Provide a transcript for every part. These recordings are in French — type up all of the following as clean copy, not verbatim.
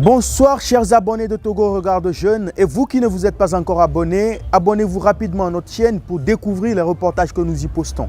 Bonsoir chers abonnés de Togo Regarde Jeune, et vous qui ne vous êtes pas encore abonnés, abonnez-vous rapidement à notre chaîne pour découvrir les reportages que nous y postons.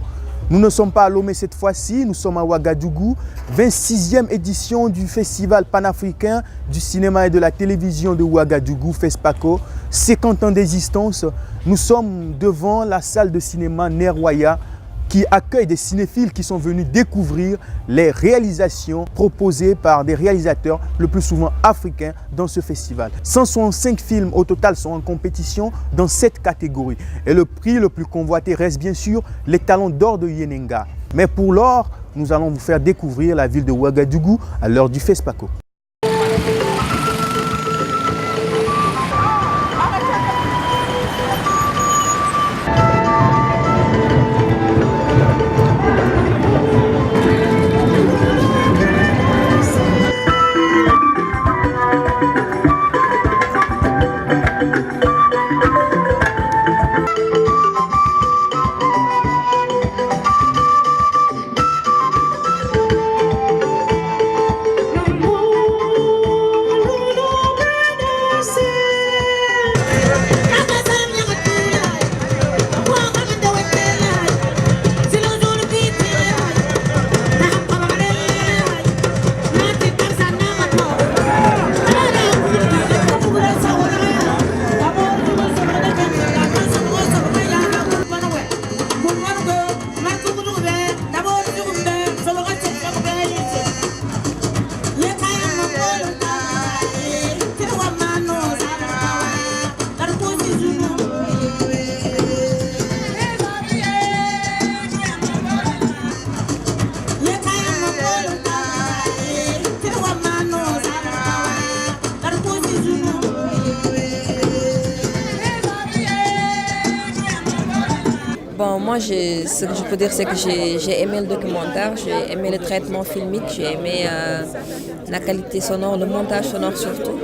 Nous ne sommes pas à Lomé cette fois-ci, nous sommes à Ouagadougou, 26e édition du Festival panafricain du cinéma et de la télévision de Ouagadougou, FESPACO, 50 ans d'existence. Nous sommes devant la salle de cinéma Nerwaya qui accueille des cinéphiles qui sont venus découvrir les réalisations proposées par des réalisateurs le plus souvent africains dans ce festival. 165 films au total sont en compétition dans 7 catégories. Et le prix le plus convoité reste bien sûr les Talons d'Or de Yenenga. Mais pour l'or, nous allons vous faire découvrir la ville de Ouagadougou à l'heure du FESPACO. Bon, moi, ce que je peux dire, c'est que j'ai aimé le documentaire, j'ai aimé le traitement filmique, j'ai aimé la qualité sonore, le montage sonore surtout.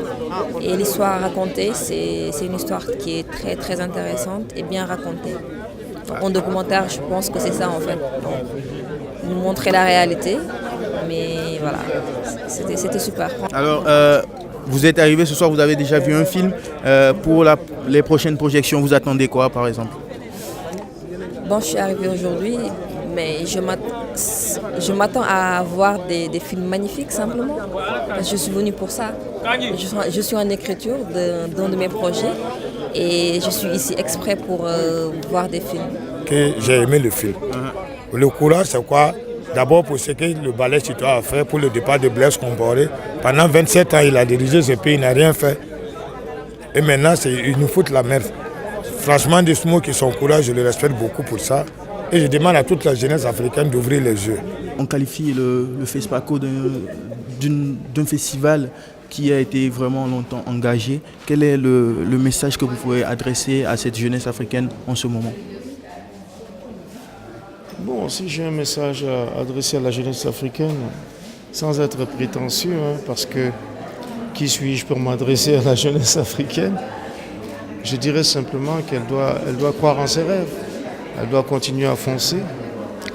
Et l'histoire racontée, c'est une histoire qui est très très intéressante et bien racontée. Donc, en documentaire, je pense que c'est ça en fait. Donc, nous montrer la réalité, mais voilà, c'était super. Alors, vous êtes arrivé ce soir, vous avez déjà vu un film. Pour les prochaines projections, vous attendez quoi par exemple? Bon, je suis arrivée aujourd'hui, mais je m'attends à voir des films magnifiques simplement. Je suis venue pour ça. Je suis en écriture d'un de mes projets et je suis ici exprès pour voir des films. J'ai aimé le film. Le courage, c'est quoi? D'abord pour ce que le ballet citoyen a fait pour le départ de Blaise Compaoré. Pendant 27 ans, il a dirigé ce pays, il n'a rien fait. Et maintenant, il nous fout la merde. Franchement, des mots qui sont courageux, je le respecte beaucoup pour ça. Et je demande à toute la jeunesse africaine d'ouvrir les yeux. On qualifie le FESPACO d'un festival qui a été vraiment longtemps engagé. Quel est le message que vous pouvez adresser à cette jeunesse africaine en ce moment? Bon, si j'ai un message à adresser à la jeunesse africaine, sans être prétentieux, parce que qui suis-je pour m'adresser à la jeunesse africaine? Je dirais simplement qu'elle doit croire en ses rêves, elle doit continuer à foncer,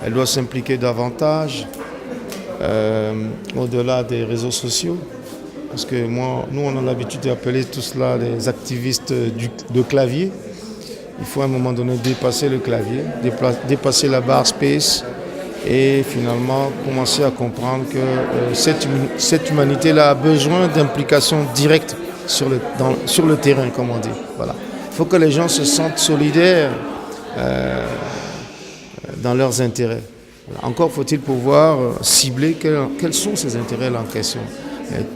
elle doit s'impliquer davantage au-delà des réseaux sociaux. Parce que nous on a l'habitude d'appeler tout cela les activistes de clavier. Il faut à un moment donné dépasser le clavier, dépasser la barre space et finalement commencer à comprendre que cette humanité-là a besoin d'implication directe sur le terrain, comme on dit. Voilà. Il faut que les gens se sentent solidaires dans leurs intérêts. Voilà. Encore faut-il pouvoir cibler quels sont ces intérêts-là en question.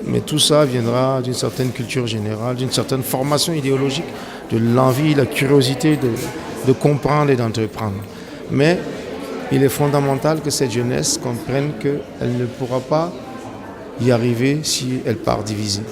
Mais tout ça viendra d'une certaine culture générale, d'une certaine formation idéologique, de l'envie, la curiosité de comprendre et d'entreprendre. Mais il est fondamental que cette jeunesse comprenne qu'elle ne pourra pas y arriver si elle part divisée.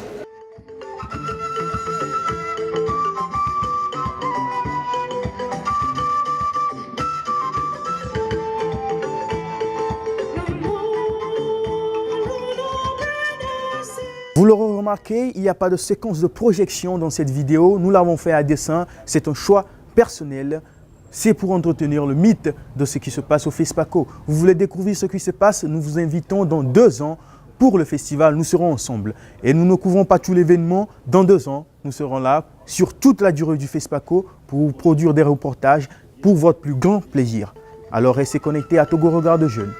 Vous l'aurez remarqué, il n'y a pas de séquence de projection dans cette vidéo. Nous l'avons fait à dessein, c'est un choix personnel. C'est pour entretenir le mythe de ce qui se passe au FESPACO. Vous voulez découvrir ce qui se passe? Nous vous invitons dans 2 ans pour le festival, nous serons ensemble. Et nous ne couvrons pas tout l'événement. Dans 2 ans, nous serons là sur toute la durée du FESPACO pour vous produire des reportages pour votre plus grand plaisir. Alors restez connectés à Togo Regard de Jeunes.